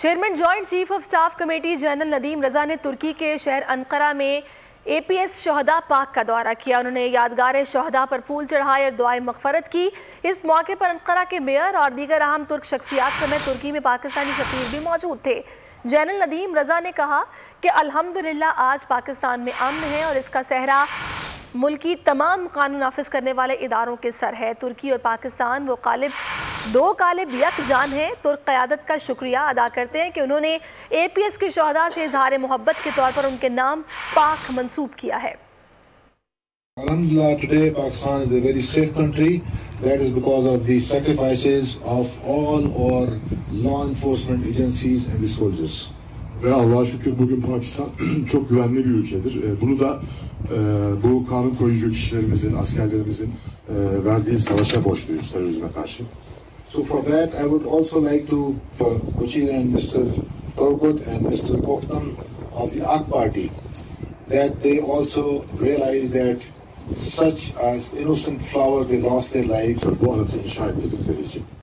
Chairman joint chief of staff committee general Nadeem Raza ने तुर्की के शहर अंकारा में APS शहदा पाक का दौरा किया। उन्होंने यादगार शहदा पर फूल चढ़ाए और दुआए मगफरत की। इस मौके पर अंकारा के मेयर और दीगर अहम तुर्क शख्सियात समेत तुर्की में पाकिस्तानी सफीर भी मौजूद थे। जनरल नदीम रजा ने कहा कि अल्हम्दुलिल्लाह आज पाकिस्तान में अमन है और इसका सहरा मुल्क की तमाम कानून नाफिज करने वाले इदारों के सर है। तुर्की और पाकिस्तान वो दो कालिब यकजान हैं। तुर्क क़यादत का शुक्रिया अदा करते हैं कि उन्होंने APS की शहदा से इजहार मोहब्बत के तौर पर उनके नाम पाक मंसूब किया है। Alhamdulillah, today Pakistan is a very safe country. That is because of the sacrifices of all our law enforcement agencies and the soldiers. Ve Allah'a şükür bugün Pakistan çok güvenli bir ülkedir. Bunu da bu kanun koyucu kişilerimizin, askerlerimizin verdiği savaşa borçluyuz terörizme karşı. So for that, I would also like to congratulate Mr. Turgut and Mr. Kokhtan of the AK Party that they also realize that such as innocent flowers, they lost their lives. Bu anıtı inşa ettirdikleri için.